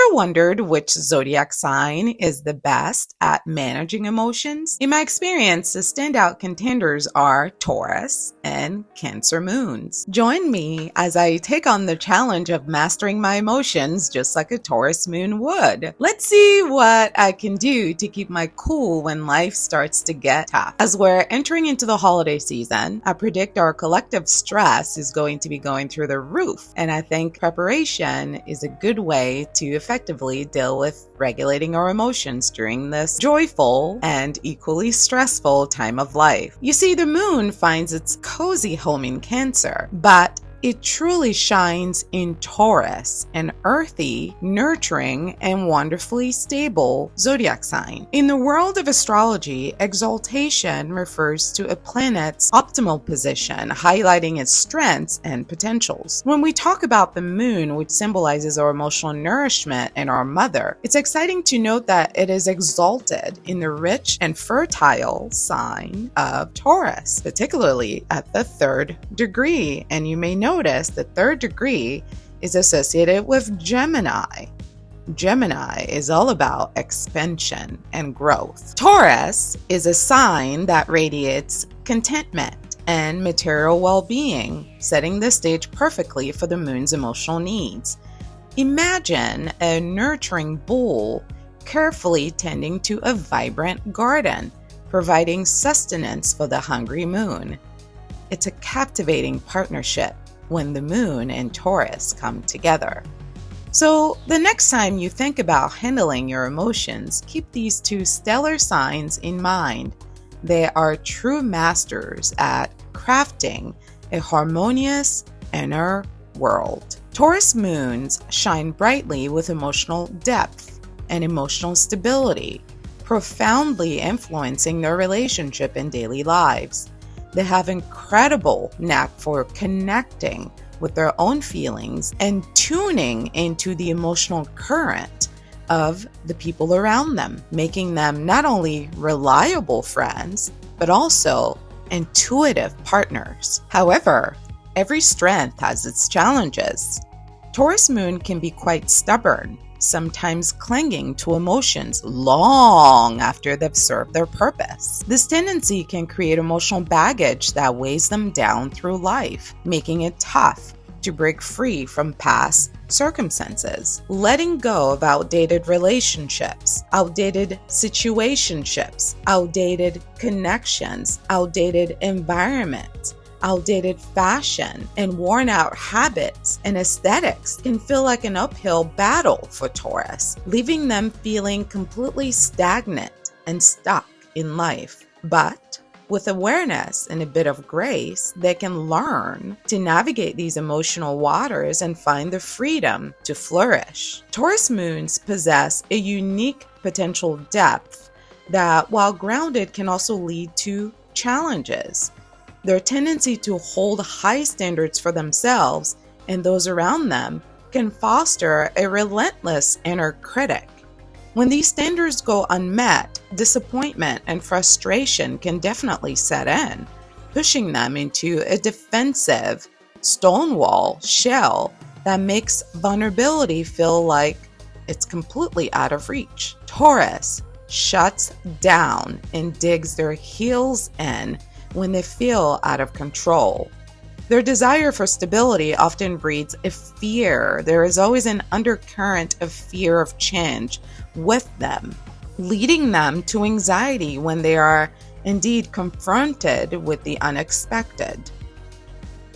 Ever wondered which zodiac sign is the best at managing emotions? In my experience, the standout contenders are Taurus and Cancer moons. Join me as I take on the challenge of mastering my emotions just like a Taurus moon would. Let's see what I can do to keep my cool when life starts to get tough. As we're entering into the holiday season, I predict our collective stress is going to be going through the roof, and I think preparation is a good way to effectively deal with regulating our emotions during this joyful and equally stressful time of life. You see, the moon finds its cozy home in Cancer, but it truly shines in Taurus, an earthy, nurturing, and wonderfully stable zodiac sign. In the world of astrology, exaltation refers to a planet's optimal position, highlighting its strengths and potentials. When we talk about the moon, which symbolizes our emotional nourishment and our mother, it's exciting to note that it is exalted in the rich and fertile sign of Taurus, particularly at the 3rd degree. And you may notice the 3rd degree is associated with Gemini. Gemini is all about expansion and growth. Taurus is a sign that radiates contentment and material well-being, setting the stage perfectly for the moon's emotional needs. Imagine a nurturing bull carefully tending to a vibrant garden, providing sustenance for the hungry moon. It's a captivating partnership when the moon and Taurus come together. So the next time you think about handling your emotions, keep these two stellar signs in mind. They are true masters at crafting a harmonious inner world. Taurus moons shine brightly with emotional depth and emotional stability, profoundly influencing their relationship and daily lives. They have incredible knack for connecting with their own feelings and tuning into the emotional current of the people around them, making them not only reliable friends, but also intuitive partners. However, every strength has its challenges. Taurus moon can be quite stubborn, sometimes clinging to emotions long after they've served their purpose. This tendency can create emotional baggage that weighs them down through life, making it tough to break free from past circumstances. Letting go of outdated relationships, outdated situationships, outdated connections, outdated environments, outdated fashion, and worn out habits and aesthetics can feel like an uphill battle for Taurus, leaving them feeling completely stagnant and stuck in life. But with awareness and a bit of grace, they can learn to navigate these emotional waters and find the freedom to flourish. Taurus moons possess a unique potential depth that, while grounded, can also lead to challenges. Their tendency to hold high standards for themselves and those around them can foster a relentless inner critic. When these standards go unmet, disappointment and frustration can definitely set in, pushing them into a defensive, stonewall shell that makes vulnerability feel like it's completely out of reach. Taurus shuts down and digs their heels in when they feel out of control. Their desire for stability often breeds a fear. There is always an undercurrent of fear of change with them, leading them to anxiety when they are indeed confronted with the unexpected.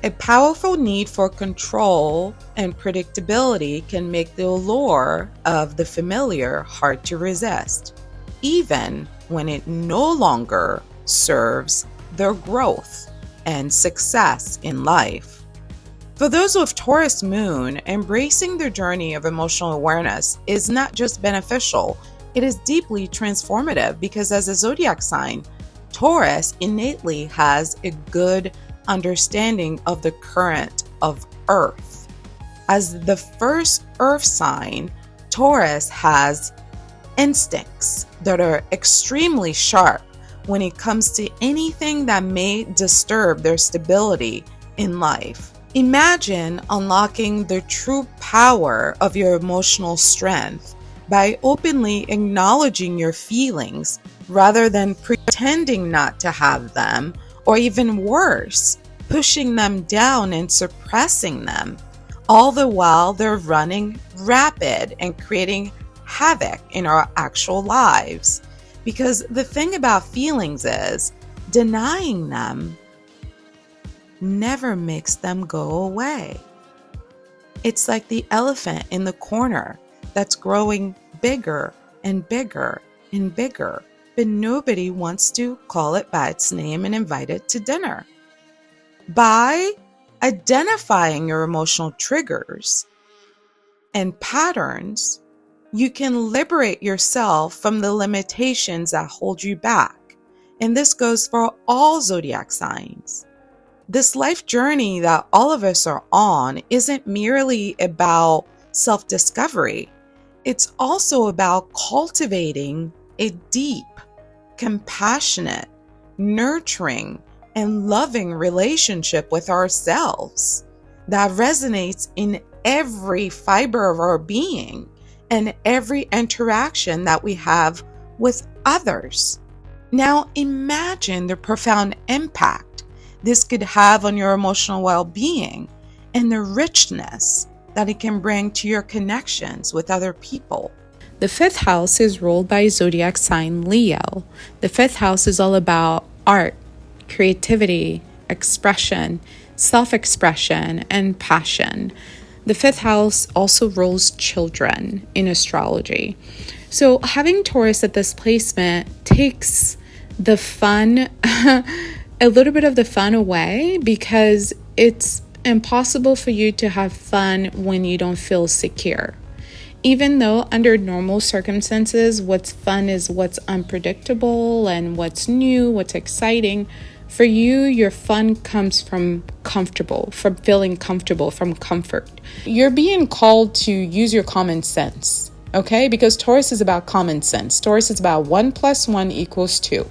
A powerful need for control and predictability can make the allure of the familiar hard to resist, even when it no longer serves their growth and success in life. For those with Taurus moon, embracing their journey of emotional awareness is not just beneficial, it is deeply transformative because as a zodiac sign, Taurus innately has a good understanding of the current of Earth. As the first Earth sign, Taurus has instincts that are extremely sharp when it comes to anything that may disturb their stability in life. Imagine unlocking the true power of your emotional strength by openly acknowledging your feelings rather than pretending not to have them, or even worse, pushing them down and suppressing them, all the while they're running rapid and creating havoc in our actual lives. Because the thing about feelings is, denying them never makes them go away. It's like the elephant in the corner that's growing bigger and bigger and bigger, but nobody wants to call it by its name and invite it to dinner. By identifying your emotional triggers and patterns, you can liberate yourself from the limitations that hold you back. And this goes for all zodiac signs. This life journey that all of us are on isn't merely about self-discovery. It's also about cultivating a deep, compassionate, nurturing, and loving relationship with ourselves that resonates in every fiber of our being and every interaction that we have with others. Now imagine the profound impact this could have on your emotional well-being and the richness that it can bring to your connections with other people. The fifth house is ruled by zodiac sign Leo. The fifth house is all about art, creativity, expression, self-expression, and passion. The fifth house also rules children in astrology. So having Taurus at this placement takes the fun, a little bit of the fun away, because it's impossible for you to have fun when you don't feel secure. Even though under normal circumstances, what's fun is what's unpredictable and what's new, what's exciting. For you, your fun comes from feeling comfortable, from comfort. You're being called to use your common sense, okay? Because Taurus is about common sense. Taurus is about 1 + 1 = 2.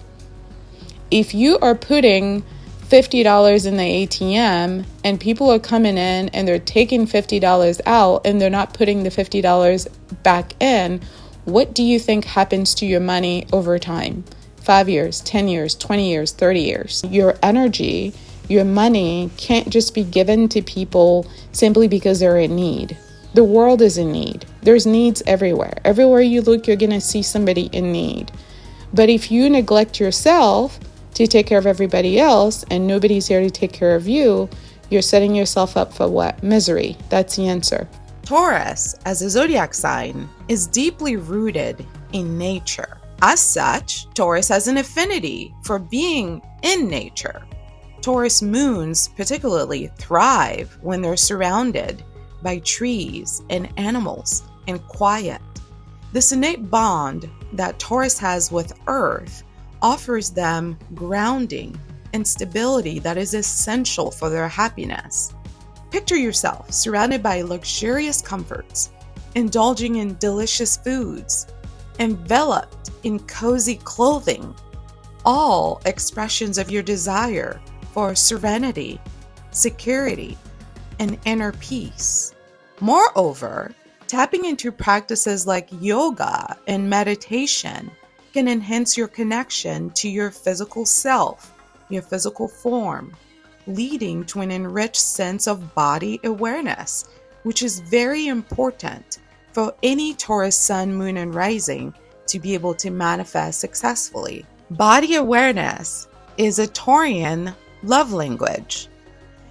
If you are putting $50 in the ATM and people are coming in and they're taking $50 out and they're not putting the $50 back in, what do you think happens to your money over time? 5 years, 10 years, 20 years, 30 years. Your energy, your money can't just be given to people simply because they're in need. The world is in need. There's needs everywhere. Everywhere you look, you're going to see somebody in need. But if you neglect yourself to take care of everybody else and nobody's here to take care of you, you're setting yourself up for what? Misery. That's the answer. Taurus, as a zodiac sign, is deeply rooted in nature. As such, Taurus has an affinity for being in nature. Taurus moons particularly thrive when they're surrounded by trees and animals and quiet. This innate bond that Taurus has with Earth offers them grounding and stability that is essential for their happiness. Picture yourself surrounded by luxurious comforts, indulging in delicious foods, enveloped in cozy clothing, all expressions of your desire for serenity, security, and inner peace. Moreover, tapping into practices like yoga and meditation can enhance your connection to your physical self, your physical form, leading to an enriched sense of body awareness, which is very important for any Taurus sun, moon, and rising to be able to manifest successfully. Body awareness is a Taurian love language.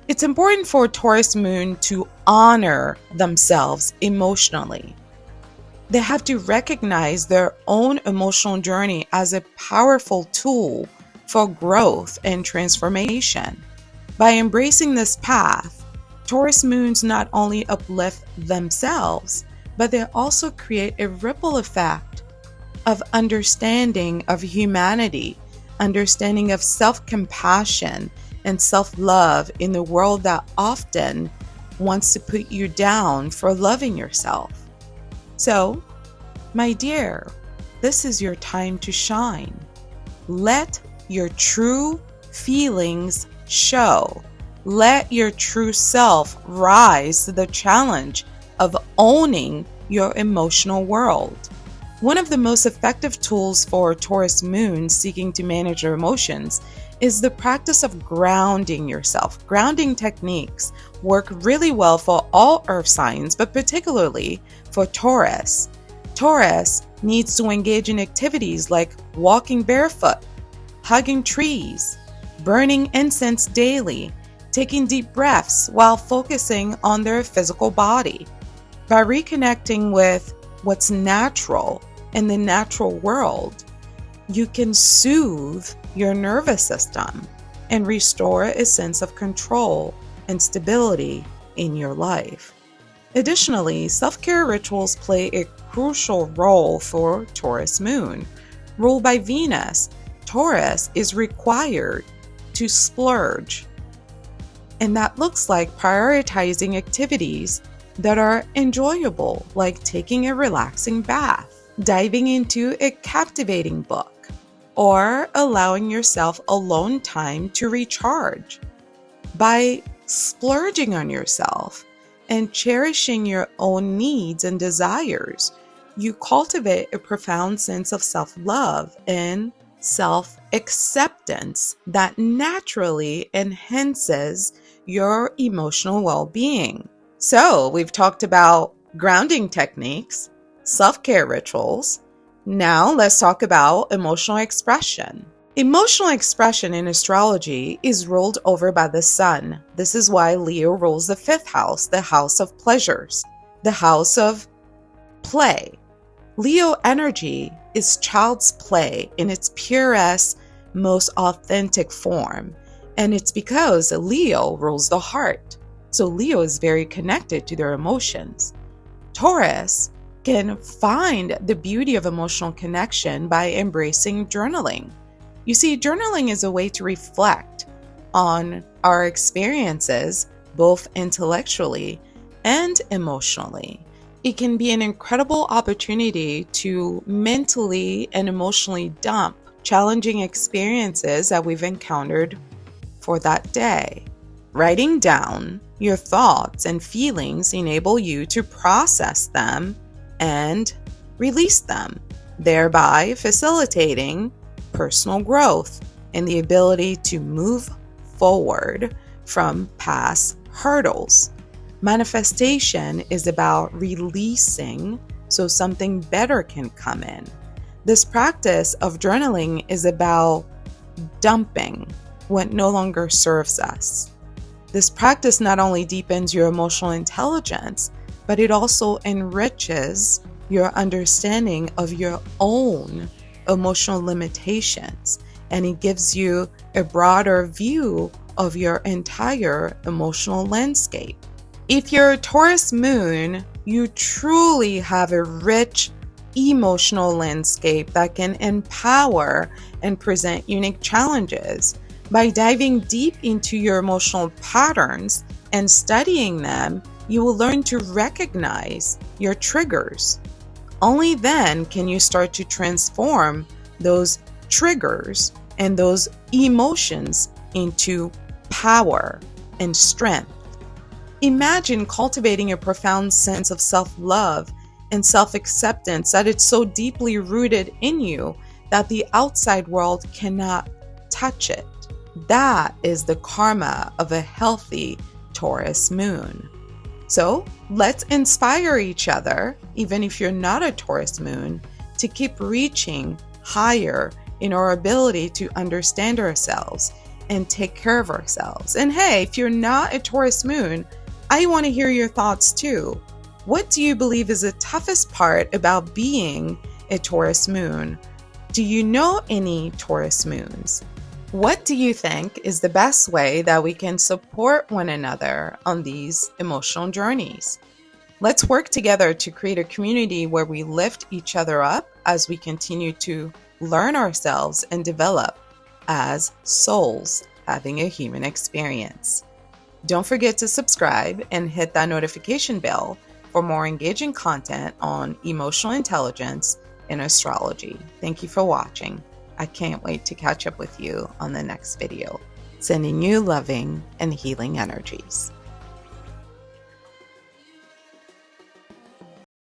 It's important for Taurus moon to honor themselves emotionally. They have to recognize their own emotional journey as a powerful tool for growth and transformation. By embracing this path, Taurus moons not only uplift themselves, but they also create a ripple effect of understanding of humanity, understanding of self-compassion and self-love in the world that often wants to put you down for loving yourself. So, my dear, this is your time to shine. Let your true feelings show. Let your true self rise to the challenge of owning your emotional world. One of the most effective tools for Taurus Moon seeking to manage your emotions is the practice of grounding yourself. Grounding techniques work really well for all earth signs, but particularly for Taurus. Taurus needs to engage in activities like walking barefoot, hugging trees, burning incense daily, taking deep breaths while focusing on their physical body. By reconnecting with what's natural in the natural world, you can soothe your nervous system and restore a sense of control and stability in your life. Additionally, self-care rituals play a crucial role for Taurus Moon. Ruled by Venus, Taurus is required to splurge. And that looks like prioritizing activities that are enjoyable, like taking a relaxing bath, diving into a captivating book, or allowing yourself alone time to recharge. By splurging on yourself and cherishing your own needs and desires, you cultivate a profound sense of self-love and self-acceptance that naturally enhances your emotional well-being. So, we've talked about grounding techniques, self-care rituals. Now, let's talk about emotional expression. Emotional expression in astrology is ruled over by the sun. This is why Leo rules the fifth house, the house of pleasures, the house of play. Leo energy is child's play in its purest, most authentic form. And it's because Leo rules the heart. So Leo is very connected to their emotions. Taurus can find the beauty of emotional connection by embracing journaling. You see, journaling is a way to reflect on our experiences, both intellectually and emotionally. It can be an incredible opportunity to mentally and emotionally dump challenging experiences that we've encountered for that day. Writing down your thoughts and feelings enable you to process them and release them, thereby facilitating personal growth and the ability to move forward from past hurdles. Manifestation is about releasing so something better can come in. This practice of journaling is about dumping what no longer serves us. This practice not only deepens your emotional intelligence, but it also enriches your understanding of your own emotional limitations, and it gives you a broader view of your entire emotional landscape. If you're a Taurus Moon, you truly have a rich emotional landscape that can empower and present unique challenges. By diving deep into your emotional patterns and studying them, you will learn to recognize your triggers. Only then can you start to transform those triggers and those emotions into power and strength. Imagine cultivating a profound sense of self-love and self-acceptance that it's so deeply rooted in you that the outside world cannot touch it. That is the karma of a healthy Taurus Moon. So let's inspire each other, even if you're not a Taurus Moon, to keep reaching higher in our ability to understand ourselves and take care of ourselves. And hey, if you're not a Taurus Moon, I want to hear your thoughts too. What do you believe is the toughest part about being a Taurus Moon? Do you know any Taurus Moons? What do you think is the best way that we can support one another on these emotional journeys? Let's work together to create a community where we lift each other up as we continue to learn ourselves and develop as souls having a human experience. Don't forget to subscribe and hit that notification bell for more engaging content on emotional intelligence and astrology. Thank you for watching. I can't wait to catch up with you on the next video. sending you loving and healing energies.